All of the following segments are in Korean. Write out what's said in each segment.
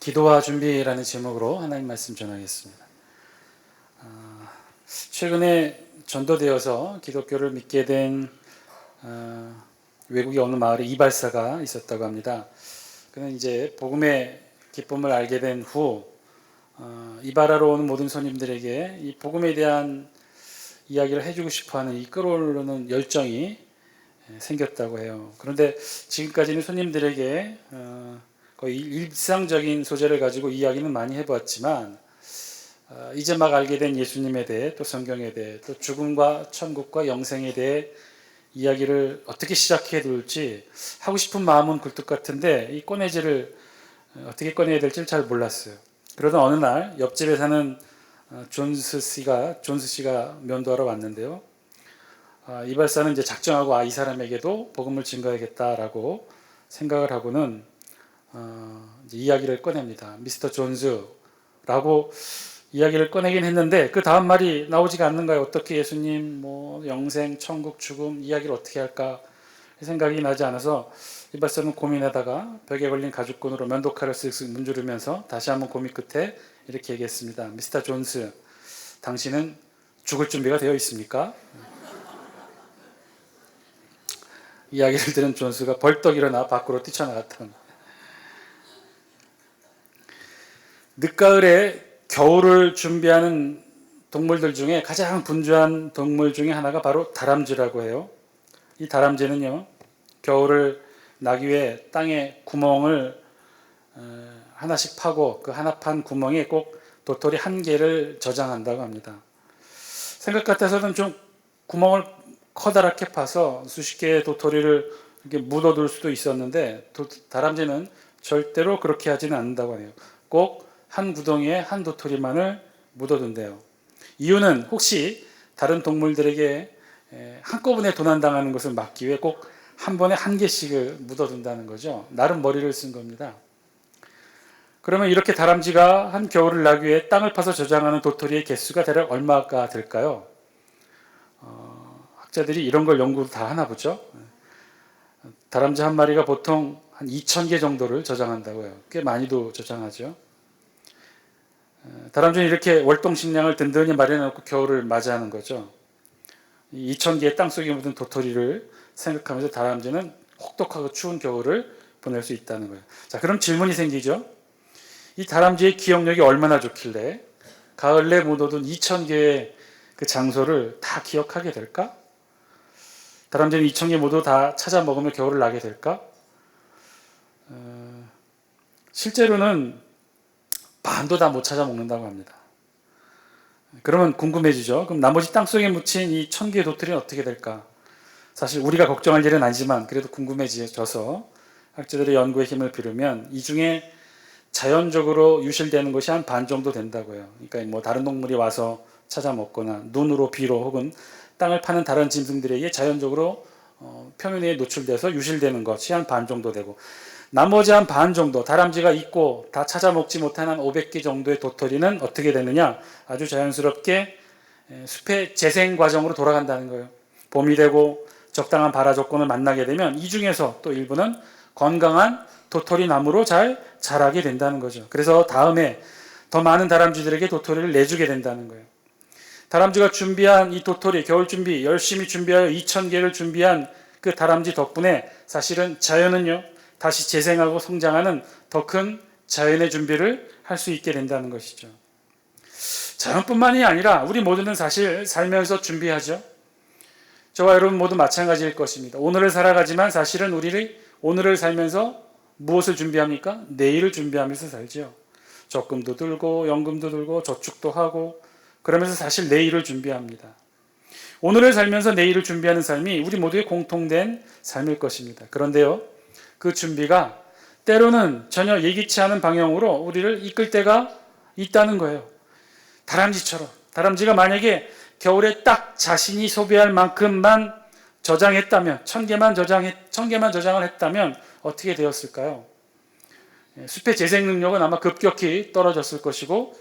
기도와 준비라는 제목으로 하나님 말씀 전하겠습니다. 최근에 전도되어서 기독교를 믿게 된 외국의 어느 마을에 이발사가 있었다고 합니다. 그는 이제 복음의 기쁨을 알게 된 후 이발하러 오는 모든 손님들에게 이 복음에 대한 이야기를 해주고 싶어하는 이 끌어오르는 열정이 생겼다고 해요. 그런데 지금까지는 손님들에게 거의 일상적인 소재를 가지고 이야기는 많이 해보았지만 이제 막 알게 된 예수님에 대해 또 성경에 대해 또 죽음과 천국과 영생에 대해 이야기를 어떻게 시작해 둘지 하고 싶은 마음은 굴뚝 같은데 이 꺼내지를 어떻게 꺼내야 될지 잘 몰랐어요. 그러던 어느 날 옆집에 사는 존스 씨가 면도하러 왔는데요. 이발사는 이제 작정하고 이 사람에게도 복음을 증거해야겠다라고 생각을 하고는 이제 이야기를 꺼냅니다. 미스터 존스라고 이야기를 꺼내긴 했는데 그 다음 말이 나오지가 않는 거예요. 어떻게 예수님, 영생, 천국, 죽음 이야기를 어떻게 할까 생각이 나지 않아서 이발사는 고민하다가 벽에 걸린 가죽끈으로 면도칼을 쓱쓱 문지르면서 다시 한번 고민 끝에 이렇게 얘기했습니다. 미스터 존스, 당신은 죽을 준비가 되어 있습니까? 이야기를 들은 존스가 벌떡 일어나 밖으로 뛰쳐나갔던. 늦가을에 겨울을 준비하는 동물들 중에 가장 분주한 동물 중에 하나가 바로 다람쥐라고 해요. 이 다람쥐는요, 겨울을 나기 위해 땅에 구멍을 하나씩 파고 그 하나 판 구멍에 꼭 도토리 한 개를 저장한다고 합니다. 생각 같아서는 좀 구멍을 커다랗게 파서 수십 개의 도토리를 이렇게 묻어둘 수도 있었는데 다람쥐는 절대로 그렇게 하지는 않는다고 해요. 꼭 한 구덩이에 한 도토리만을 묻어둔대요. 이유는 혹시 다른 동물들에게 한꺼번에 도난당하는 것을 막기 위해 꼭 한 번에 한 개씩을 묻어둔다는 거죠. 나름 머리를 쓴 겁니다. 그러면 이렇게 다람쥐가 한 겨울을 나기 위해 땅을 파서 저장하는 도토리의 개수가 대략 얼마가 될까요? 학자들이 이런 걸 연구 다 하나 보죠. 다람쥐 한 마리가 보통 한 2,000개 정도를 저장한다고 해요. 꽤 많이도 저장하죠. 다람쥐는 이렇게 월동식량을 든든히 마련해놓고 겨울을 맞이하는 거죠. 2,000개의 땅속에 묻은 도토리를 생각하면서 다람쥐는 혹독하고 추운 겨울을 보낼 수 있다는 거예요. 자, 그럼 질문이 생기죠. 이 다람쥐의 기억력이 얼마나 좋길래 가을 내 묻어둔 2,000개의 그 장소를 다 기억하게 될까? 다람쥐는 2,000개 모두 다 찾아 먹으며 겨울을 나게 될까? 실제로는 반도 다 못 찾아 먹는다고 합니다. 그러면 궁금해지죠. 그럼 나머지 땅속에 묻힌 이 1,000개의 도토리는 어떻게 될까? 사실 우리가 걱정할 일은 아니지만 그래도 궁금해져서 학자들의 연구의 힘을 빌으면 이 중에 자연적으로 유실되는 것이 한 반 정도 된다고 해요. 그러니까 다른 동물이 와서 찾아 먹거나 눈으로 비로 혹은 땅을 파는 다른 짐승들에게 자연적으로 표면에 노출돼서 유실되는 것이 한 반 정도 되고, 나머지 한 반 정도 다람쥐가 있고 다 찾아 먹지 못한 한 500개 정도의 도토리는 어떻게 되느냐, 아주 자연스럽게 숲의 재생 과정으로 돌아간다는 거예요. 봄이 되고 적당한 발화 조건을 만나게 되면 이 중에서 또 일부는 건강한 도토리 나무로 잘 자라게 된다는 거죠. 그래서 다음에 더 많은 다람쥐들에게 도토리를 내주게 된다는 거예요. 다람쥐가 준비한 이 도토리, 겨울 준비, 열심히 준비하여 2,000개를 준비한 그 다람쥐 덕분에 사실은 자연은요, 다시 재생하고 성장하는 더 큰 자연의 준비를 할 수 있게 된다는 것이죠. 자연뿐만이 아니라 우리 모두는 사실 살면서 준비하죠. 저와 여러분 모두 마찬가지일 것입니다. 오늘을 살아가지만 사실은 우리를 오늘을 살면서 무엇을 준비합니까? 내일을 준비하면서 살죠. 적금도 들고 연금도 들고 저축도 하고 그러면서 사실 내일을 준비합니다. 오늘을 살면서 내일을 준비하는 삶이 우리 모두의 공통된 삶일 것입니다. 그런데요, 그 준비가 때로는 전혀 예기치 않은 방향으로 우리를 이끌 때가 있다는 거예요. 다람쥐처럼. 다람쥐가 만약에 겨울에 딱 자신이 소비할 만큼만 저장했다면, 1,000개만 저장을 했다면 어떻게 되었을까요? 숲의 재생 능력은 아마 급격히 떨어졌을 것이고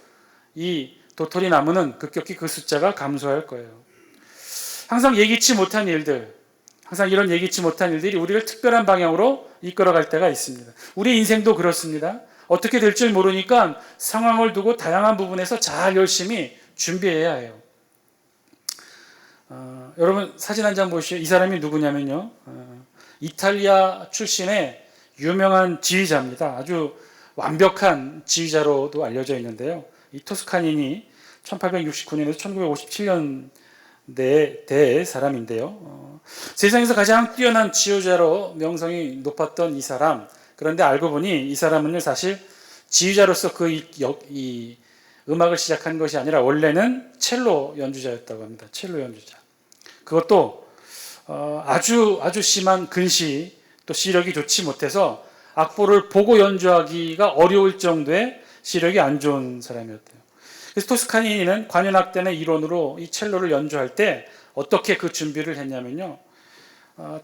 이 도토리 나무는 급격히 그 숫자가 감소할 거예요. 항상 예기치 못한 일들, 항상 이런 예기치 못한 일들이 우리를 특별한 방향으로 이끌어갈 때가 있습니다. 우리 인생도 그렇습니다. 어떻게 될지 모르니까 상황을 두고 다양한 부분에서 잘 열심히 준비해야 해요. 여러분 사진 한 장 보시죠. 이 사람이 누구냐면요. 이탈리아 출신의 유명한 지휘자입니다. 아주 완벽한 지휘자로도 알려져 있는데요. 이 토스카니니 1869년에서 1957년대의 사람인데요. 세상에서 가장 뛰어난 지휘자로 명성이 높았던 이 사람. 그런데 알고 보니 이 사람은 사실 지휘자로서 이 음악을 시작한 것이 아니라 원래는 첼로 연주자였다고 합니다. 첼로 연주자. 그것도 아주 심한 근시 또 시력이 좋지 못해서 악보를 보고 연주하기가 어려울 정도의 시력이 안 좋은 사람이었대요. 그래서 토스카니니는 관현악단의 일원으로 이 첼로를 연주할 때 어떻게 그 준비를 했냐면요.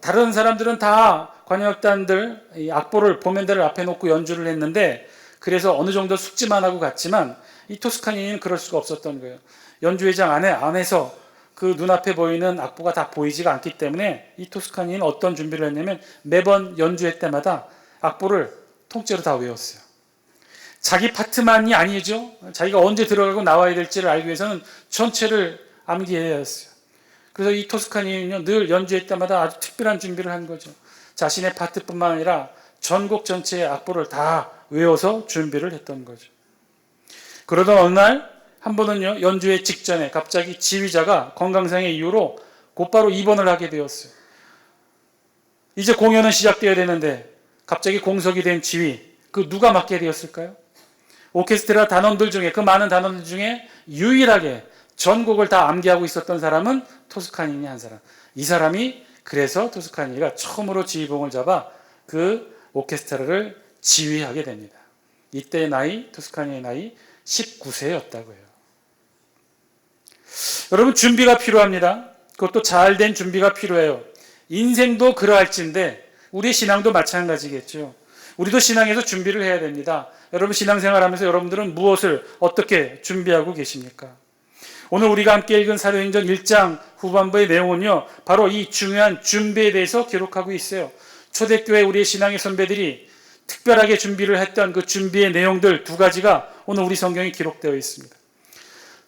다른 사람들은 다 관현악단들 이 악보를 보면대를 앞에 놓고 연주를 했는데 그래서 어느 정도 숙지만 하고 갔지만 이 토스카니니는 그럴 수가 없었던 거예요. 연주회장 안에서 그 눈앞에 보이는 악보가 다 보이지가 않기 때문에 이 토스카니니는 어떤 준비를 했냐면 매번 연주회 때마다 악보를 통째로 다 외웠어요. 자기 파트만이 아니죠. 자기가 언제 들어가고 나와야 될지를 알기 위해서는 전체를 암기해야 했어요. 그래서 이 토스카니는요, 늘 연주회 때마다 아주 특별한 준비를 한 거죠. 자신의 파트뿐만 아니라 전곡 전체의 악보를 다 외워서 준비를 했던 거죠. 그러던 어느 날 한 번은요, 연주회 직전에 갑자기 지휘자가 건강상의 이유로 곧바로 입원을 하게 되었어요. 이제 공연은 시작되어야 되는데 갑자기 공석이 된 지휘, 그 누가 맡게 되었을까요? 오케스트라 단원들 중에, 그 많은 단원들 중에 유일하게 전곡을 다 암기하고 있었던 사람은 토스카니니 한 사람. 이 사람이 그래서 토스카니니가 처음으로 지휘봉을 잡아 그 오케스트라를 지휘하게 됩니다. 이때의 나이, 토스카니니의 나이 19세였다고 해요. 여러분 준비가 필요합니다. 그것도 잘된 준비가 필요해요. 인생도 그러할진데 우리의 신앙도 마찬가지겠죠. 우리도 신앙에서 준비를 해야 됩니다. 여러분 신앙생활하면서 여러분들은 무엇을 어떻게 준비하고 계십니까? 오늘 우리가 함께 읽은 사도행전 1장 후반부의 내용은요, 바로 이 중요한 준비에 대해서 기록하고 있어요. 초대교회 우리의 신앙의 선배들이 특별하게 준비를 했던 그 준비의 내용들 두 가지가 오늘 우리 성경에 기록되어 있습니다.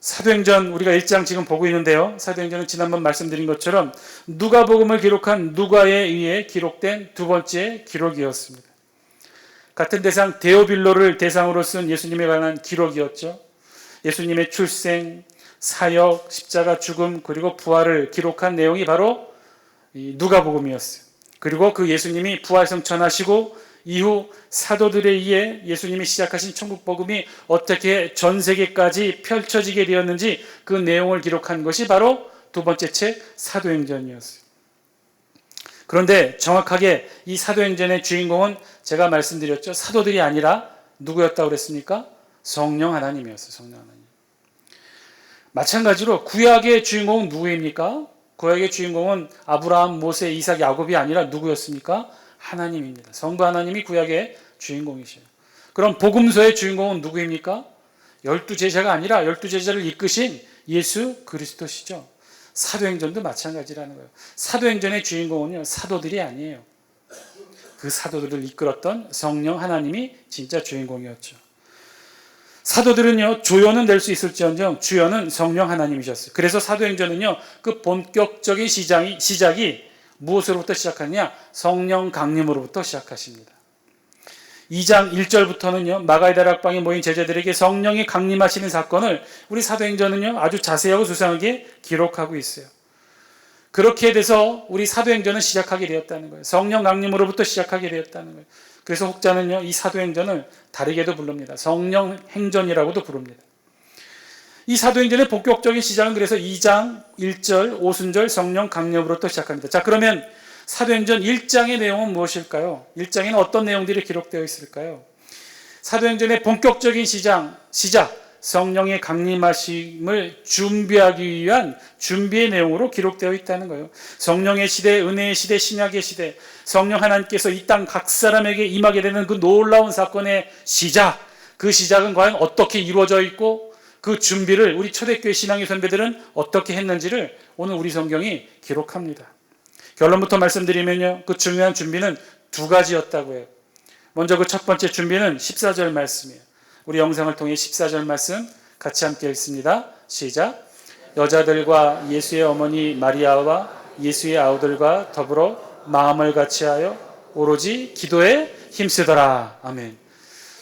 사도행전 우리가 1장 지금 보고 있는데요. 사도행전은 지난번 말씀드린 것처럼 누가복음을 기록한 누가에 의해 기록된 두 번째 기록이었습니다. 같은 대상 데오빌로를 대상으로 쓴 예수님에 관한 기록이었죠. 예수님의 출생, 사역, 십자가 죽음 그리고 부활을 기록한 내용이 바로 이 누가복음이었어요. 그리고 그 예수님이 부활 성천하시고 이후 사도들에 의해 예수님이 시작하신 천국복음이 어떻게 전 세계까지 펼쳐지게 되었는지 그 내용을 기록한 것이 바로 두 번째 책 사도행전이었어요. 그런데 정확하게 이 사도행전의 주인공은 제가 말씀드렸죠. 사도들이 아니라 누구였다고 그랬습니까? 성령 하나님이었어요. 성령 하나님. 마찬가지로 구약의 주인공은 누구입니까? 구약의 주인공은 아브라함, 모세, 이삭, 야곱이 아니라 누구였습니까? 하나님입니다. 성부 하나님이 구약의 주인공이시죠. 그럼 복음서의 주인공은 누구입니까? 12제자가 아니라 12제자를 이끄신 예수 그리스도시죠. 사도행전도 마찬가지라는 거예요. 사도행전의 주인공은요, 사도들이 아니에요. 그 사도들을 이끌었던 성령 하나님이 진짜 주인공이었죠. 사도들은요, 조연은 낼 수 있을지언정 주연은 성령 하나님이셨어요. 그래서 사도행전은요, 그 본격적인 시작이 무엇으로부터 시작하느냐? 성령 강림으로부터 시작하십니다. 2장 1절부터는요, 마가의 다락방에 모인 제자들에게 성령이 강림하시는 사건을 우리 사도행전은요, 아주 자세하고 수상하게 기록하고 있어요. 그렇게 돼서 우리 사도행전은 시작하게 되었다는 거예요. 성령 강림으로부터 시작하게 되었다는 거예요. 그래서 혹자는요, 이 사도행전을 다르게도 부릅니다. 성령 행전이라고도 부릅니다. 이 사도행전의 본격적인 시작은 그래서 2장 1절 오순절 성령 강림으로부터 시작합니다. 자, 그러면 사도행전 1장의 내용은 무엇일까요? 1장에는 어떤 내용들이 기록되어 있을까요? 사도행전의 본격적인 시작 성령의 강림하심을 준비하기 위한 준비의 내용으로 기록되어 있다는 거예요. 성령의 시대, 은혜의 시대, 신약의 시대, 성령 하나님께서 이 땅 각 사람에게 임하게 되는 그 놀라운 사건의 시작, 그 시작은 과연 어떻게 이루어져 있고 그 준비를 우리 초대교회 신앙의 선배들은 어떻게 했는지를 오늘 우리 성경이 기록합니다. 결론부터 말씀드리면요, 그 중요한 준비는 두 가지였다고 해요. 먼저 그 첫 번째 준비는 14절 말씀이에요. 우리 영상을 통해 14절 말씀 같이 함께 읽습니다. 시작. 여자들과 예수의 어머니 마리아와 예수의 아우들과 더불어 마음을 같이하여 오로지 기도에 힘쓰더라. 아멘.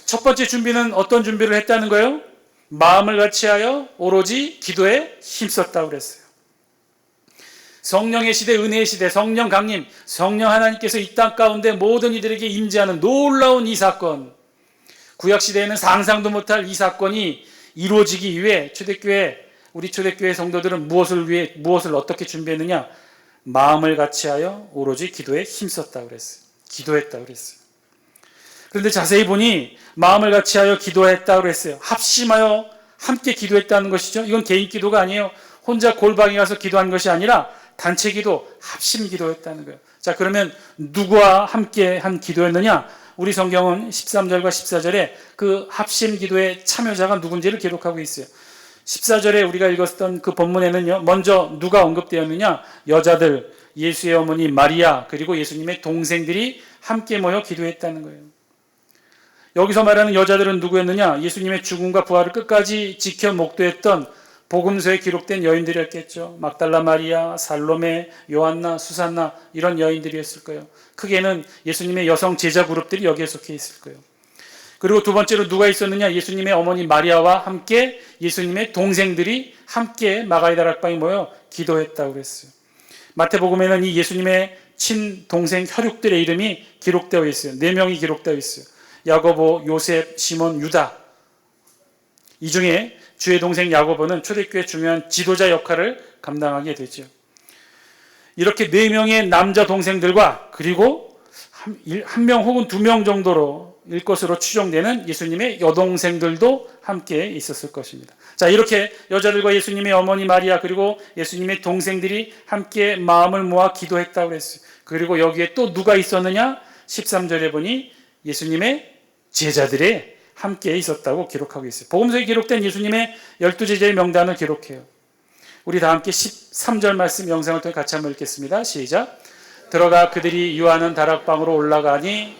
첫 번째 준비는 어떤 준비를 했다는 거예요? 마음을 같이하여 오로지 기도에 힘썼다고 그랬어요. 성령의 시대, 은혜의 시대, 성령 강림, 성령 하나님께서 이 땅 가운데 모든 이들에게 임재하는 놀라운 이 사건, 구약시대에는 상상도 못할 이 사건이 이루어지기 위해 우리 초대교회 성도들은 무엇을 어떻게 준비했느냐? 마음을 같이하여 오로지 기도에 힘썼다고 그랬어요. 기도했다고 그랬어요. 그런데 자세히 보니 마음을 같이하여 기도했다고 그랬어요. 합심하여 함께 기도했다는 것이죠. 이건 개인 기도가 아니에요. 혼자 골방에 가서 기도한 것이 아니라 단체 기도, 합심 기도했다는 거예요. 자, 그러면 누구와 함께 한 기도였느냐? 우리 성경은 13절과 14절에 그 합심 기도의 참여자가 누군지를 기록하고 있어요. 14절에 우리가 읽었던 그 본문에는요, 먼저 누가 언급되었느냐? 여자들, 예수의 어머니 마리아, 그리고 예수님의 동생들이 함께 모여 기도했다는 거예요. 여기서 말하는 여자들은 누구였느냐? 예수님의 죽음과 부활을 끝까지 지켜 목도했던 복음서에 기록된 여인들이었겠죠. 막달라 마리아, 살로메, 요한나, 수산나 이런 여인들이었을 거예요. 크게는 예수님의 여성 제자 그룹들이 여기에 속해 있을 거예요. 그리고 두 번째로 누가 있었느냐? 예수님의 어머니 마리아와 함께 예수님의 동생들이 함께 마가의 다락방에 모여 기도했다고 그랬어요. 마태복음에는 이 예수님의 친동생 혈육들의 이름이 기록되어 있어요. 4명이 기록되어 있어요. 야고보, 요셉, 시몬, 유다. 이 중에 주의 동생 야고보는 초대교회 중요한 지도자 역할을 감당하게 되죠. 이렇게 4명의 남자 동생들과 그리고 한 명 혹은 2명 정도로 일 것으로 추정되는 예수님의 여동생들도 함께 있었을 것입니다. 자, 이렇게 여자들과 예수님의 어머니 마리아 그리고 예수님의 동생들이 함께 마음을 모아 기도했다고 그랬어요. 그리고 여기에 또 누가 있었느냐? 13절에 보니 예수님의 제자들의 함께 있었다고 기록하고 있어요. 복음서에 기록된 예수님의 12제자의 명단을 기록해요. 우리 다 함께 13절 말씀 영상을 통해 같이 한번 읽겠습니다. 시작. 들어가 그들이 유하는 다락방으로 올라가니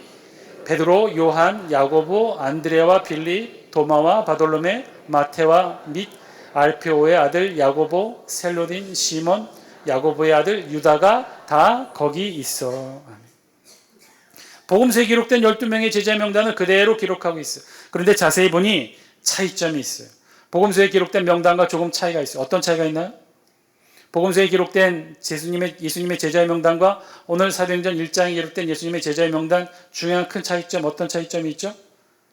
베드로, 요한, 야고보, 안드레와 빌립, 도마와 바돌로메, 마테와 및 알페오의 아들 야고보, 셀로딘, 시몬, 야고보의 아들 유다가 다 거기 있어. 복음서에 기록된 12명의 제자 명단을 그대로 기록하고 있어요. 그런데 자세히 보니 차이점이 있어요. 복음서에 기록된 명단과 조금 차이가 있어요. 어떤 차이가 있나요? 복음서에 기록된 예수님의 제자의 명단과 오늘 사도행전 1장에 기록된 예수님의 제자의 명단 중요한 큰 차이점, 어떤 차이점이 있죠?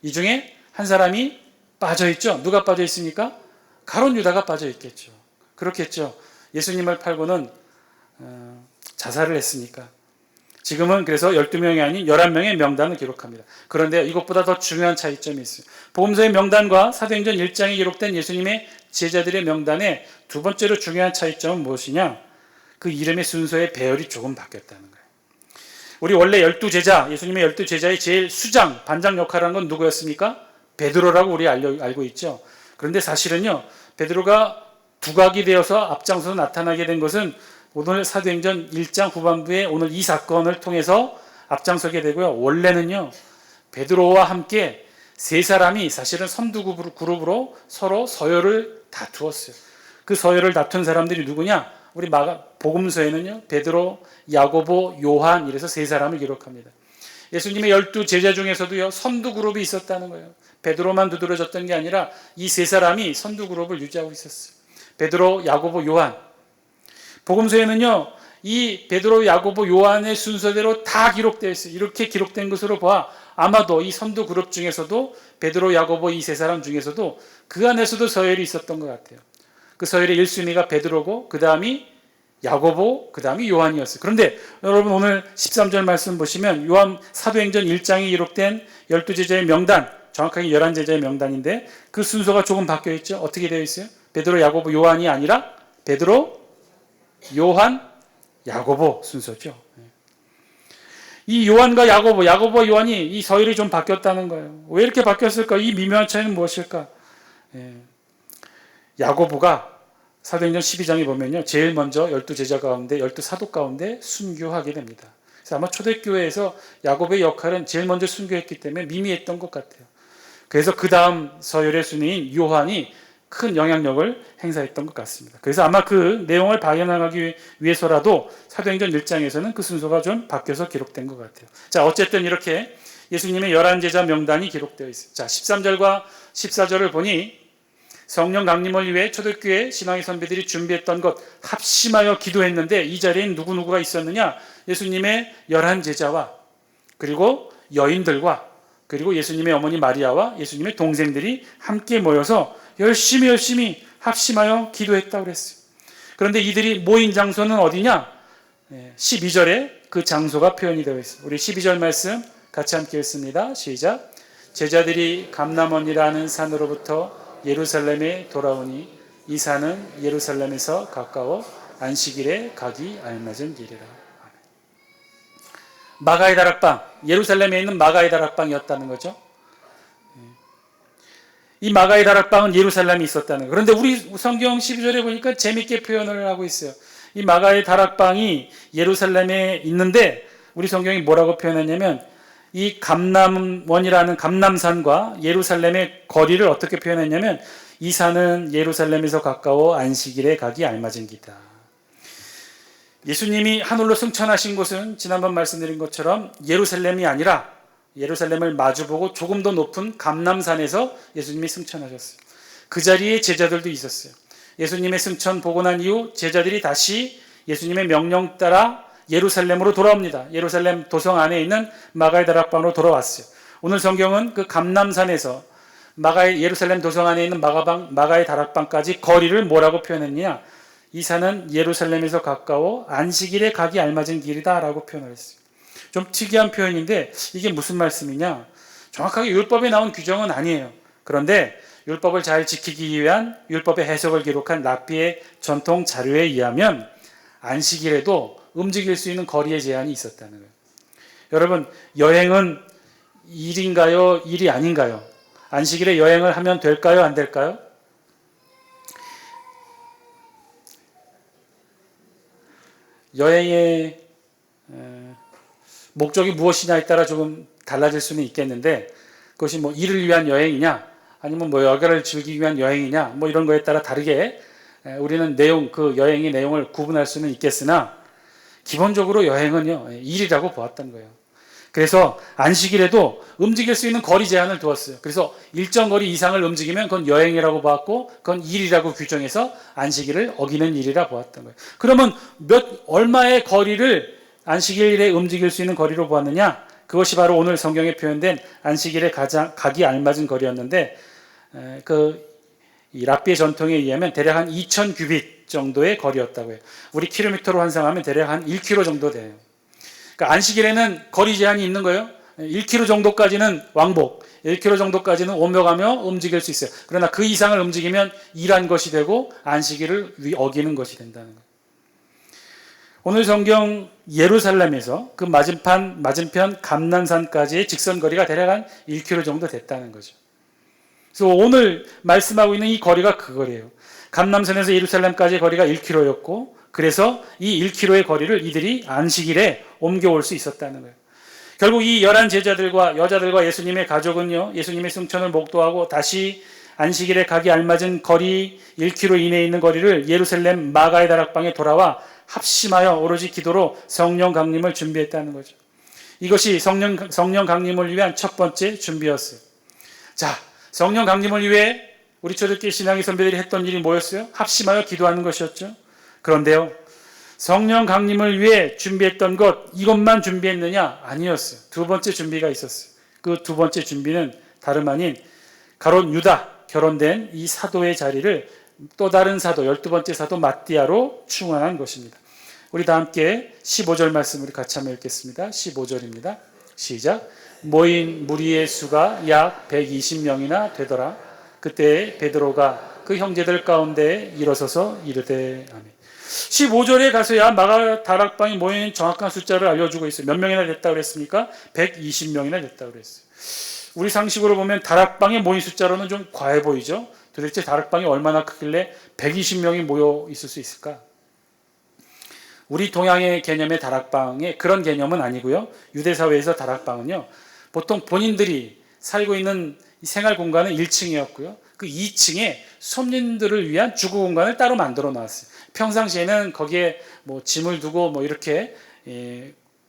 이 중에 한 사람이 빠져있죠. 누가 빠져있습니까? 가룟 유다가 빠져있겠죠. 그렇겠죠. 예수님을 팔고는 자살을 했으니까. 지금은 그래서 12명이 아닌 11명의 명단을 기록합니다. 그런데 이것보다 더 중요한 차이점이 있어요. 복음서의 명단과 사도행전 1장에 기록된 예수님의 제자들의 명단의 두 번째로 중요한 차이점은 무엇이냐? 그 이름의 순서의 배열이 조금 바뀌었다는 거예요. 우리 원래 12제자, 예수님의 12제자의 제일 수장, 반장 역할을 한 건 누구였습니까? 베드로라고 우리 알고 있죠. 그런데 사실은요, 베드로가 두각이 되어서 앞장서서 나타나게 된 것은 오늘 사도행전 1장 후반부에 오늘 이 사건을 통해서 앞장서게 되고요. 원래는요, 베드로와 함께 세 사람이 사실은 선두 그룹으로 서로 서열을 다투었어요. 그 서열을 다툰 사람들이 누구냐? 우리 복음서에는요, 베드로, 야고보, 요한 이래서 세 사람을 기록합니다. 예수님의 12제자 중에서도요, 선두 그룹이 있었다는 거예요. 베드로만 두드러졌던 게 아니라 이 세 사람이 선두 그룹을 유지하고 있었어요. 베드로, 야고보, 요한. 복음서에는요, 이 베드로, 야고보, 요한의 순서대로 다 기록되어 있어요. 이렇게 기록된 것으로 봐 아마도 이 선두 그룹 중에서도 베드로, 야고보 이 세 사람 중에서도 그 안에서도 서열이 있었던 것 같아요. 그 서열의 1순위가 베드로고 그 다음이 야고보, 그 다음이 요한이었어요. 그런데 여러분 오늘 13절 말씀 보시면 요한 사도행전 1장에 기록된 12제자의 명단, 정확하게 11제자의 명단인데 그 순서가 조금 바뀌어 있죠. 어떻게 되어 있어요? 베드로, 야고보, 요한이 아니라 베드로, 요한, 야고보 순서죠. 이 요한과 야고보와 요한이 이 서열이 좀 바뀌었다는 거예요. 왜 이렇게 바뀌었을까? 이 미묘한 차이는 무엇일까? 야고보가 사도행전 12장에 보면요, 제일 먼저 12제자 가운데 12사도 가운데 순교하게 됩니다. 그래서 아마 초대교회에서 야곱의 역할은 제일 먼저 순교했기 때문에 미미했던 것 같아요. 그래서 그 다음 서열의 순위인 요한이 큰 영향력을 행사했던 것 같습니다. 그래서 아마 그 내용을 발견하기 위해서라도 사도행전 1장에서는 그 순서가 좀 바뀌어서 기록된 것 같아요. 자, 어쨌든 이렇게 예수님의 11제자 명단이 기록되어 있어요. 자, 13절과 14절을 보니 성령 강림을 위해 초대교회 신앙의 선배들이 준비했던 것 합심하여 기도했는데 이 자리엔 누구누구가 있었느냐? 예수님의 11제자와 그리고 여인들과 그리고 예수님의 어머니 마리아와 예수님의 동생들이 함께 모여서 열심히 합심하여 기도했다고 그랬어요. 그런데 이들이 모인 장소는 어디냐? 12절에 그 장소가 표현이 되어 있어요. 우리 12절 말씀 같이 함께 읽습니다. 시작. 제자들이 감람원이라는 산으로부터 예루살렘에 돌아오니 이 산은 예루살렘에서 가까워 안식일에 가기 알맞은 길이라. 마가의 다락방, 예루살렘에 있는 마가의 다락방이었다는 거죠. 이 마가의 다락방은 예루살렘에 있었다는 거예요. 그런데 우리 성경 12절에 보니까 재밌게 표현을 하고 있어요. 이 마가의 다락방이 예루살렘에 있는데 우리 성경이 뭐라고 표현했냐면 이 감람원이라는 감람산과 예루살렘의 거리를 어떻게 표현했냐면 이 산은 예루살렘에서 가까워 안식일에 가기 알맞은 길이다. 예수님이 하늘로 승천하신 곳은 지난번 말씀드린 것처럼 예루살렘이 아니라 예루살렘을 마주보고 조금 더 높은 감람산에서 예수님이 승천하셨어요. 그 자리에 제자들도 있었어요. 예수님의 승천 보고 난 이후 제자들이 다시 예수님의 명령 따라 예루살렘으로 돌아옵니다. 예루살렘 도성 안에 있는 마가의 다락방으로 돌아왔어요. 오늘 성경은 그 감람산에서 예루살렘 도성 안에 있는 마가의 다락방까지 거리를 뭐라고 표현했냐? 이 산은 예루살렘에서 가까워 안식일에 가기 알맞은 길이다 라고 표현을 했어요. 좀 특이한 표현인데 이게 무슨 말씀이냐? 정확하게 율법에 나온 규정은 아니에요. 그런데 율법을 잘 지키기 위한 율법의 해석을 기록한 랍비의 전통 자료에 의하면 안식일에도 움직일 수 있는 거리의 제한이 있었다는 거예요. 여러분, 여행은 일인가요? 일이 아닌가요? 안식일에 여행을 하면 될까요? 안 될까요? 여행의 목적이 무엇이냐에 따라 조금 달라질 수는 있겠는데 그것이 뭐 일을 위한 여행이냐 아니면 뭐 여가를 즐기기 위한 여행이냐 뭐 이런 거에 따라 다르게 우리는 그 여행의 내용을 구분할 수는 있겠으나 기본적으로 여행은요 일이라고 보았던 거예요. 그래서 안식일에도 움직일 수 있는 거리 제한을 두었어요. 그래서 일정 거리 이상을 움직이면 그건 여행이라고 보았고 그건 일이라고 규정해서 안식일을 어기는 일이라 보았던 거예요. 그러면 얼마의 거리를 안식일에 움직일 수 있는 거리로 보았느냐? 그것이 바로 오늘 성경에 표현된 안식일에 가기 알맞은 거리였는데 이 랍비의 전통에 의하면 대략 한 2000규빗 정도의 거리였다고 해요. 우리 킬로미터로 환산하면 대략 한 1km 정도 돼요. 그러니까 안식일에는 거리 제한이 있는 거예요. 1km 정도까지는 왕복, 1km 정도까지는 오며가며 움직일 수 있어요. 그러나 그 이상을 움직이면 일한 것이 되고 안식일을 어기는 것이 된다는 거예요. 오늘 성경 예루살렘에서 그 맞은편 감람산까지의 직선거리가 대략 한 1km 정도 됐다는 거죠. 그래서 오늘 말씀하고 있는 이 거리가 그 거리예요. 감람산에서 예루살렘까지의 거리가 1km였고 그래서 이 1km의 거리를 이들이 안식일에 옮겨올 수 있었다는 거예요. 결국 이 11제자들과 여자들과 예수님의 가족은요. 예수님의 승천을 목도하고 다시 안식일에 가기 알맞은 거리 1km 이내에 있는 거리를 예루살렘 마가의 다락방에 돌아와 합심하여 오로지 기도로 성령 강림을 준비했다는 거죠. 이것이 성령 강림을 위한 첫 번째 준비였어요. 자, 성령 강림을 위해 우리 초대교회 신앙의 선배들이 했던 일이 뭐였어요? 합심하여 기도하는 것이었죠. 그런데요, 성령 강림을 위해 준비했던 것 이것만 준비했느냐? 아니었어요. 두 번째 준비가 있었어요. 그 두 번째 준비는 다름 아닌 가롯 유다 결혼된 이 사도의 자리를 또 다른 사도 12번째 사도 마띠아로 충원한 것입니다. 우리 다 함께 15절 말씀 우리 같이 한번 읽겠습니다. 15절입니다. 시작. 모인 무리의 수가 약 120명이나 되더라. 그때 베드로가 그 형제들 가운데 일어서서 이르되 아멘. 15절에 가서야 마가 다락방에 모인 정확한 숫자를 알려주고 있어요. 몇 명이나 됐다고 그랬습니까? 120명이나 됐다고 그랬어요. 우리 상식으로 보면 다락방에 모인 숫자로는 좀 과해 보이죠? 도대체 다락방이 얼마나 크길래 120명이 모여 있을 수 있을까? 우리 동양의 개념의 다락방의 그런 개념은 아니고요. 유대 사회에서 다락방은요, 보통 본인들이 살고 있는 생활 공간은 1층이었고요. 그 2층에 손님들을 위한 주거 공간을 따로 만들어 놨어요. 평상시에는 거기에 뭐 짐을 두고 뭐 이렇게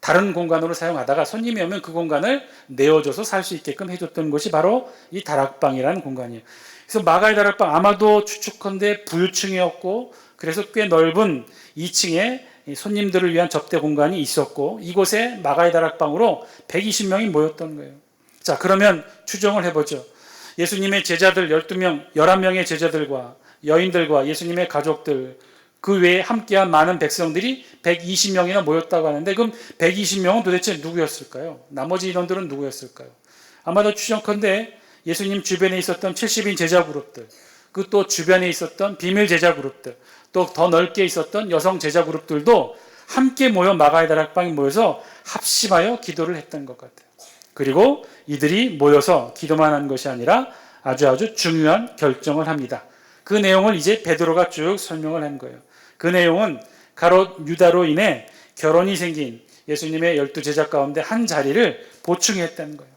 다른 공간으로 사용하다가 손님이 오면 그 공간을 내어줘서 살 수 있게끔 해줬던 곳이 바로 이 다락방이라는 공간이에요. 그래서 마가의 다락방 아마도 추측컨대 부유층이었고, 그래서 꽤 넓은 2층에 손님들을 위한 접대 공간이 있었고, 이곳에 마가의 다락방으로 120명이 모였던 거예요. 자, 그러면 추정을 해보죠. 예수님의 제자들 12명, 11명의 제자들과 여인들과 예수님의 가족들, 그 외에 함께한 많은 백성들이 120명이나 모였다고 하는데, 그럼 120명은 도대체 누구였을까요? 나머지 인원들은 누구였을까요? 아마도 추정컨대 예수님 주변에 있었던 70인 제자 그룹들, 그 또 주변에 있었던 비밀 제자 그룹들, 또 더 넓게 있었던 여성 제자 그룹들도 함께 모여 마가의 다락방에 모여서 합심하여 기도를 했던 것 같아요. 그리고 이들이 모여서 기도만 한 것이 아니라 아주 중요한 결정을 합니다. 그 내용을 이제 베드로가 쭉 설명을 한 거예요. 그 내용은 가롯 유다로 인해 결혼이 생긴 예수님의 12제자 가운데 한 자리를 보충했다는 거예요.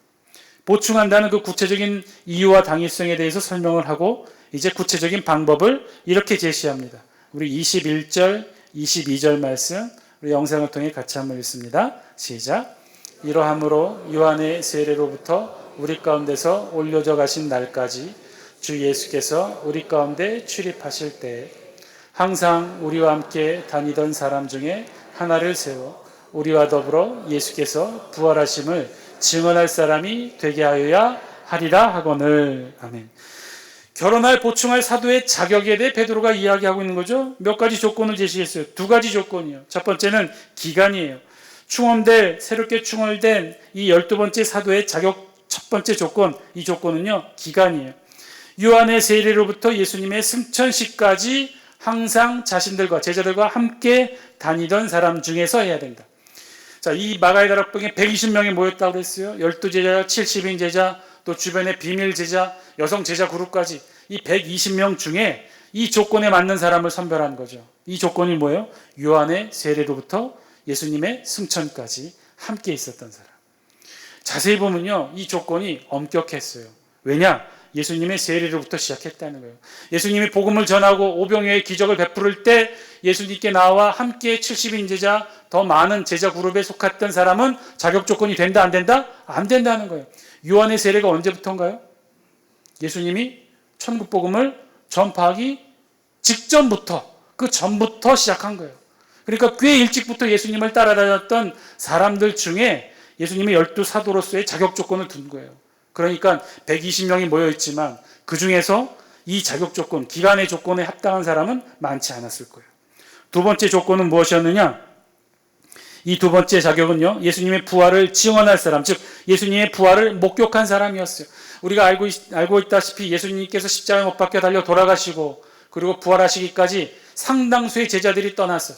보충한다는 그 구체적인 이유와 당위성에 대해서 설명을 하고 이제 구체적인 방법을 이렇게 제시합니다. 우리 21절, 22절 말씀 우리 영상을 통해 같이 한번 읽습니다. 시작. 이러함으로 요한의 세례로부터 우리 가운데서 올려져 가신 날까지 주 예수께서 우리 가운데 출입하실 때 항상 우리와 함께 다니던 사람 중에 하나를 세워 우리와 더불어 예수께서 부활하심을 증언할 사람이 되게 하여야 하리라 하거늘. 아멘. 결혼할 보충할 사도의 자격에 대해 베드로가 이야기하고 있는 거죠. 몇 가지 조건을 제시했어요. 2가지 조건이요. 첫 번째는 기간이에요. 새롭게 충원된 이 12번째 사도의 자격 첫 번째 조건, 이 조건은요, 기간이에요. 요한의 세례로부터 예수님의 승천식까지 항상 자신들과 제자들과 함께 다니던 사람 중에서 해야 된다. 자, 이 마가의 다락방에 120명이 모였다고 그랬어요. 12제자, 70인 제자, 또 주변의 비밀 제자, 여성 제자 그룹까지 이 120명 중에 이 조건에 맞는 사람을 선별한 거죠. 이 조건이 뭐예요? 요한의 세례로부터 예수님의 승천까지 함께 있었던 사람. 자세히 보면요, 이 조건이 엄격했어요. 왜냐? 예수님의 세례로부터 시작했다는 거예요. 예수님이 복음을 전하고 오병이어의 기적을 베풀을 때 예수님께 나와 함께 70인 제자, 더 많은 제자 그룹에 속했던 사람은 자격 조건이 된다, 안 된다? 안 된다는 거예요. 요한의 세례가 언제부터인가요? 예수님이 천국 복음을 전파하기 직전부터, 그 전부터 시작한 거예요. 그러니까 꽤 일찍부터 예수님을 따라다녔던 사람들 중에 예수님이 12사도로서의 자격 조건을 둔 거예요. 그러니까 120명이 모여있지만 그 중에서 이 자격 조건, 기간의 조건에 합당한 사람은 많지 않았을 거예요. 2번째 조건은 무엇이었느냐? 이 2번째 자격은요, 예수님의 부활을 증언할 사람, 즉 예수님의 부활을 목격한 사람이었어요. 우리가 알고 있다시피 예수님께서 십자가에 못 박혀 달려 돌아가시고 그리고 부활하시기까지 상당수의 제자들이 떠났어요.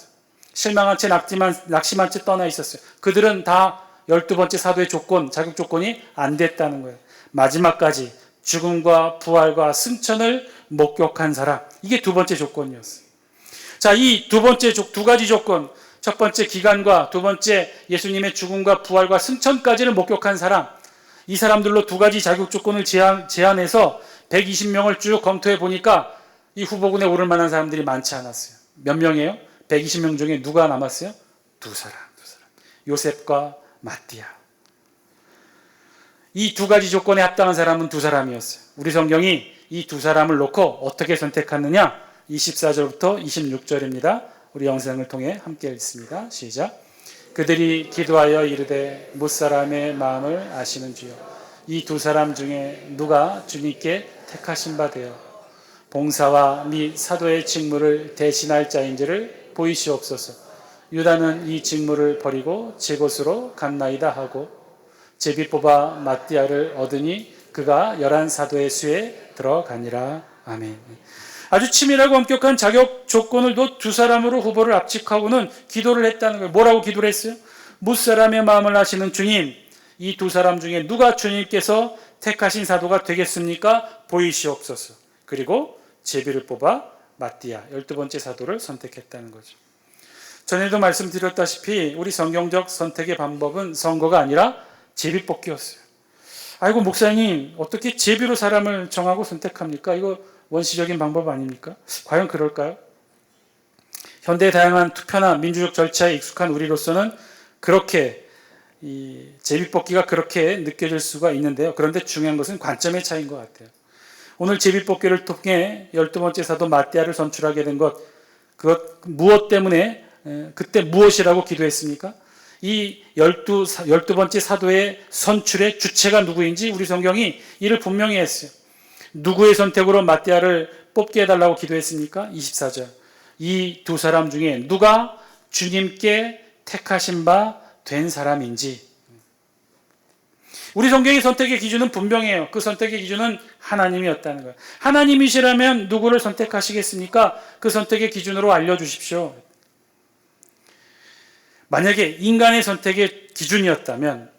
실망한 채 낙심한 채 떠나 있었어요. 그들은 다 12번째 사도의 조건, 자격 조건이 안 됐다는 거예요. 마지막까지 죽음과 부활과 승천을 목격한 사람, 이게 2번째 조건이었어요. 자, 이 2가지 조건, 첫 번째 기간과 2번째 예수님의 죽음과 부활과 승천까지를 목격한 사람, 이 사람들로 2가지 자격 조건을 제안해서 120명을 쭉 검토해 보니까 이 후보군에 오를 만한 사람들이 많지 않았어요. 몇 명이에요? 120명 중에 누가 남았어요? 2사람. 요셉과 마띠아. 이 2가지 조건에 합당한 사람은 2사람이었어요. 우리 성경이 이 2사람을 놓고 어떻게 선택하느냐? 24절부터 26절입니다. 우리 영상을 통해 함께 읽습니다. 시작. 그들이 기도하여 이르되 무사람의 마음을 아시는 주여, 이 2사람 중에 누가 주님께 택하신 바 되어 봉사와 및 사도의 직무를 대신할 자인지를 보이시옵소서. 유다는 이 직무를 버리고 제 곳으로 갔나이다 하고 제비 뽑아 마띠아를 얻으니 그가 11사도의 수에 들어가니라. 아멘. 아주 치밀하고 엄격한 자격 조건을 둬 2사람으로 후보를 압축하고는 기도를 했다는 거예요. 뭐라고 기도를 했어요? 무사람의 마음을 아시는 주님, 이 2사람 중에 누가 주님께서 택하신 사도가 되겠습니까? 보이시옵소서. 그리고 제비를 뽑아 마띠아, 12번째 사도를 선택했다는 거죠. 전에도 말씀드렸다시피 우리 성경적 선택의 방법은 선거가 아니라 제비뽑기였어요. 아이고 목사님 어떻게 제비로 사람을 정하고 선택합니까? 이거 원시적인 방법 아닙니까? 과연 그럴까요? 현대의 다양한 투표나 민주적 절차에 익숙한 우리로서는 그렇게 이 제비뽑기가 그렇게 느껴질 수가 있는데요. 그런데 중요한 것은 관점의 차이인 것 같아요. 오늘 제비뽑기를 통해 12번째 사도 마띠아를 선출하게 된 것, 그것 무엇 때문에 그때 무엇이라고 기도했습니까? 이 12번째 사도의 선출의 주체가 누구인지 우리 성경이 이를 분명히 했어요. 누구의 선택으로 마띠아를 뽑게 해달라고 기도했습니까? 24절. 이 두 사람 중에 누가 주님께 택하신 바 된 사람인지. 우리 성경의 선택의 기준은 분명해요. 그 선택의 기준은 하나님이었다는 거예요. 하나님이시라면 누구를 선택하시겠습니까? 그 선택의 기준으로 알려주십시오. 만약에 인간의 선택의 기준이었다면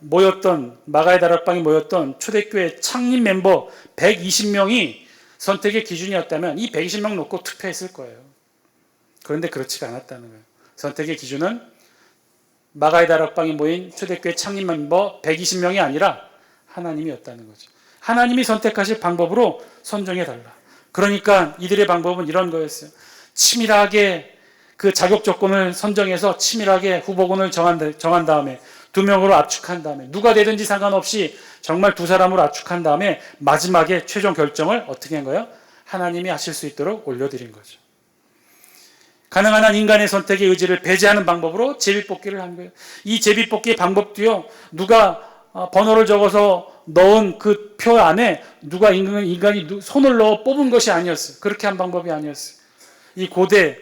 마가의 다락방에 모였던 초대교회 창립 멤버 120명이 선택의 기준이었다면 이 120명 놓고 투표했을 거예요. 그런데 그렇지가 않았다는 거예요. 선택의 기준은 마가의 다락방에 모인 초대교회 창립 멤버 120명이 아니라 하나님이었다는 거죠. 하나님이 선택하실 방법으로 선정해달라. 그러니까 이들의 방법은 이런 거였어요. 치밀하게 그 자격 조건을 선정해서 치밀하게 후보군을 정한 다음에 2명으로 압축한 다음에 누가 되든지 상관없이 정말 2사람으로 압축한 다음에 마지막에 최종 결정을 어떻게 한 거예요? 하나님이 하실 수 있도록 올려드린 거죠. 가능한 한 인간의 선택의 의지를 배제하는 방법으로 제비뽑기를 한 거예요. 이 제비뽑기의 방법도요, 누가 번호를 적어서 넣은 그 표 안에 누가 인간이 손을 넣어 뽑은 것이 아니었어요. 그렇게 한 방법이 아니었어요. 이 고대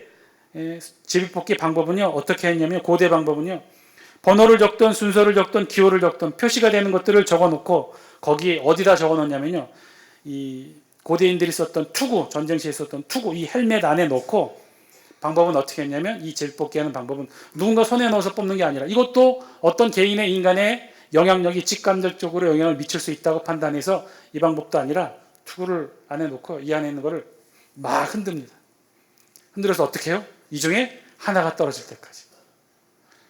제비뽑기 방법은요, 어떻게 했냐면, 고대 방법은요, 번호를 적던 순서를 적던 기호를 적던 표시가 되는 것들을 적어놓고 거기에 어디다 적어놓냐면요, 이 고대인들이 썼던 투구, 전쟁 시에 썼던 투구, 이 헬멧 안에 넣고 방법은 어떻게 했냐면 이 제비뽑기 하는 방법은 누군가 손에 넣어서 뽑는 게 아니라 이것도 어떤 개인의 인간의 영향력이 직간접적으로 영향을 미칠 수 있다고 판단해서 이 방법도 아니라 투구를 안에 놓고 이 안에 있는 거를 막 흔듭니다. 흔들어서 어떻게 해요? 이 중에 하나가 떨어질 때까지.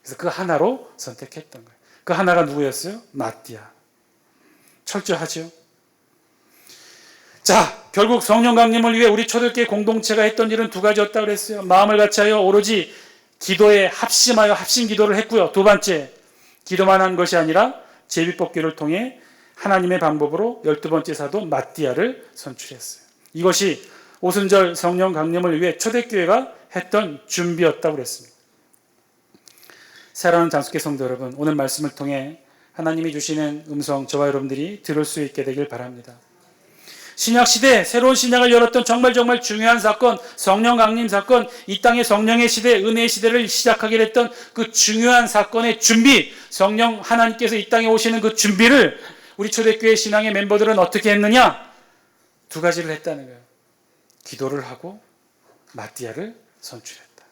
그래서 그 하나로 선택했던 거예요. 그 하나가 누구였어요? 마띠아. 철저하죠. 자, 결국 성령 강림을 위해 우리 초대교회 공동체가 했던 일은 2가지였다고 그랬어요. 마음을 같이하여 오로지 기도에 합심하여 합심 기도를 했고요. 2번째, 기도만 한 것이 아니라 제비뽑기를 통해 하나님의 방법으로 12번째 사도 마띠아를 선출했어요. 이것이 오순절 성령 강림을 위해 초대교회가 했던 준비였다고 그랬습니다. 사랑하는 장수교 성도 여러분, 오늘 말씀을 통해 하나님이 주시는 음성 저와 여러분들이 들을 수 있게 되길 바랍니다. 신약시대 새로운 신약을 열었던 정말 중요한 사건, 성령 강림 사건, 이 땅의 성령의 시대, 은혜의 시대를 시작하게 됐던 그 중요한 사건의 준비, 성령 하나님께서 이 땅에 오시는 그 준비를 우리 초대교회 신앙의 멤버들은 어떻게 했느냐? 2가지를 했다는 거예요. 기도를 하고 마띠아를 선출했다.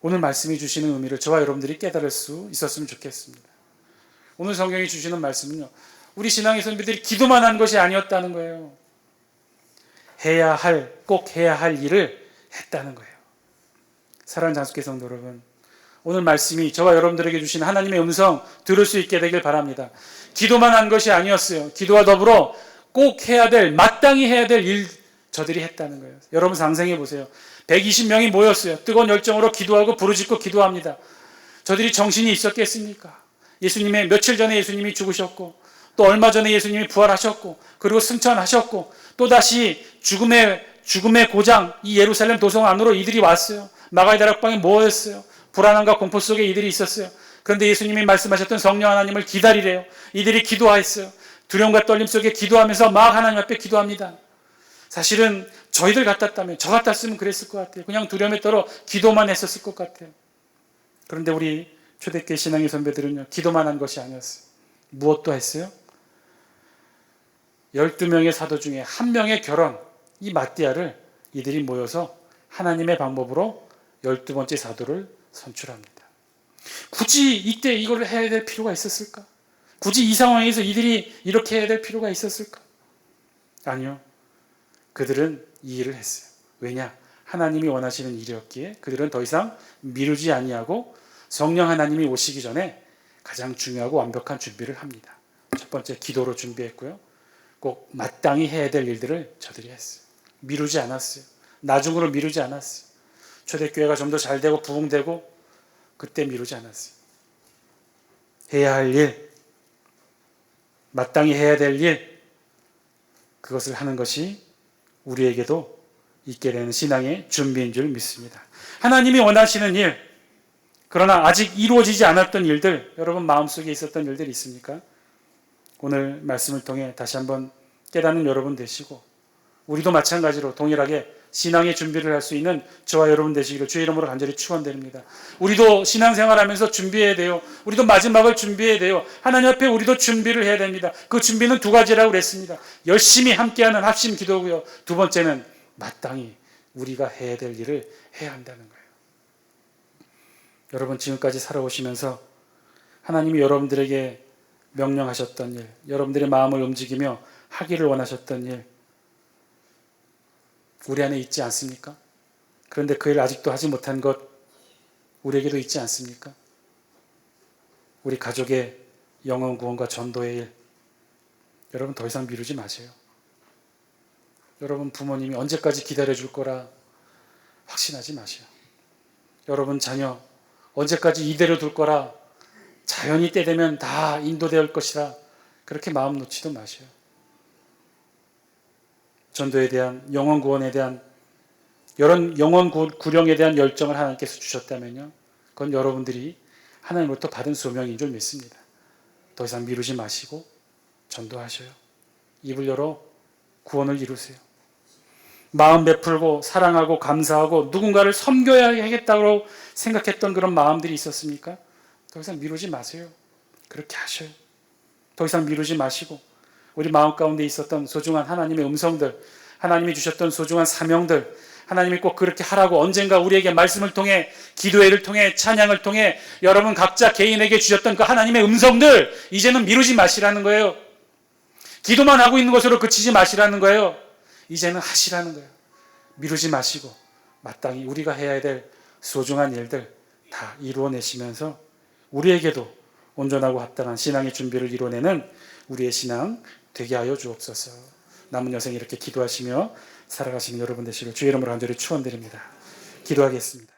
오늘 말씀이 주시는 의미를 저와 여러분들이 깨달을 수 있었으면 좋겠습니다. 오늘 성경이 주시는 말씀은요, 우리 신앙의 선배들이 기도만 한 것이 아니었다는 거예요. 꼭 해야 할 일을 했다는 거예요. 사랑하는 장수교 성도 여러분, 오늘 말씀이 저와 여러분들에게 주신 하나님의 음성 들을 수 있게 되길 바랍니다. 기도만 한 것이 아니었어요. 기도와 더불어 꼭 해야 될, 마땅히 해야 될 일 저들이 했다는 거예요. 여러분 상상해 보세요. 120명이 모였어요. 뜨거운 열정으로 기도하고 부르짖고 기도합니다. 저들이 정신이 있었겠습니까? 며칠 전에 예수님이 죽으셨고 또 얼마 전에 예수님이 부활하셨고 그리고 승천하셨고 또다시 죽음의 고장 이 예루살렘 도성 안으로 이들이 왔어요. 마가의 다락방에 모였어요. 불안함과 공포 속에 이들이 있었어요. 그런데 예수님이 말씀하셨던 성령 하나님을 기다리래요. 이들이 기도하였어요. 두려움과 떨림 속에 기도하면서 막 하나님 앞에 기도합니다. 사실은 저희들 같았다면, 저 같았으면 그랬을 것 같아요. 그냥 두려움에 떨어 기도만 했었을 것 같아요. 그런데 우리 초대교회 신앙의 선배들은요, 기도만 한 것이 아니었어요. 무엇도 했어요? 12명의 사도 중에 1명의 결혼, 이 마띠아를 이들이 모여서 하나님의 방법으로 12번째 사도를 선출합니다. 굳이 이때 이걸 해야 될 필요가 있었을까? 굳이 이 상황에서 이들이 이렇게 해야 될 필요가 있었을까? 아니요. 그들은 이 일을 했어요. 왜냐? 하나님이 원하시는 일이었기에 그들은 더 이상 미루지 아니하고 성령 하나님이 오시기 전에 가장 중요하고 완벽한 준비를 합니다. 첫 번째 기도로 준비했고요. 꼭 마땅히 해야 될 일들을 저들이 했어요. 미루지 않았어요. 나중으로 미루지 않았어요. 초대교회가 좀 더 잘 되고 부흥되고 그때 미루지 않았어요. 해야 할 일, 마땅히 해야 될 일, 그것을 하는 것이 우리에게도 있게 되는 신앙의 준비인 줄 믿습니다. 하나님이 원하시는 일, 그러나 아직 이루어지지 않았던 일들, 여러분 마음속에 있었던 일들이 있습니까? 오늘 말씀을 통해 다시 한번 깨닫는 여러분 되시고 우리도 마찬가지로 동일하게 신앙의 준비를 할 수 있는 저와 여러분 되시기를 주의 이름으로 간절히 축원드립니다. 우리도 신앙생활하면서 준비해야 돼요. 우리도 마지막을 준비해야 돼요. 하나님 앞에 우리도 준비를 해야 됩니다. 그 준비는 두 가지라고 그랬습니다. 열심히 함께하는 합심 기도고요. 두 번째는 마땅히 우리가 해야 될 일을 해야 한다는 거예요. 여러분 지금까지 살아오시면서 하나님이 여러분들에게 명령하셨던 일, 여러분들의 마음을 움직이며 하기를 원하셨던 일, 우리 안에 있지 않습니까? 그런데 그 일 아직도 하지 못한 것 우리에게도 있지 않습니까? 우리 가족의 영혼 구원과 전도의 일, 여러분 더 이상 미루지 마세요. 여러분 부모님이 언제까지 기다려줄 거라 확신하지 마세요. 여러분 자녀 언제까지 이대로 둘 거라 자연히 때 되면 다 인도될 것이라 그렇게 마음 놓지도 마세요. 전도에 대한, 영혼 구원에 대한, 이런 영혼 구령에 대한 열정을 하나님께서 주셨다면요, 그건 여러분들이 하나님으로부터 받은 소명인 줄 믿습니다. 더 이상 미루지 마시고 전도하셔요. 입을 열어 구원을 이루세요. 마음 베풀고 사랑하고 감사하고 누군가를 섬겨야겠다고 생각했던 그런 마음들이 있었습니까? 더 이상 미루지 마세요. 그렇게 하셔요. 더 이상 미루지 마시고 우리 마음 가운데 있었던 소중한 하나님의 음성들, 하나님이 주셨던 소중한 사명들, 하나님이 꼭 그렇게 하라고 언젠가 우리에게 말씀을 통해, 기도회를 통해, 찬양을 통해 여러분 각자 개인에게 주셨던 그 하나님의 음성들 이제는 미루지 마시라는 거예요. 기도만 하고 있는 것으로 그치지 마시라는 거예요. 이제는 하시라는 거예요. 미루지 마시고 마땅히 우리가 해야 될 소중한 일들 다 이루어내시면서 우리에게도 온전하고 합당한 신앙의 준비를 이루어내는 우리의 신앙 되게 하여 주옵소서. 남은 여생 이렇게 기도하시며 살아가시는 여러분 되시길 주의 이름으로 간절히 축원드립니다. 기도하겠습니다.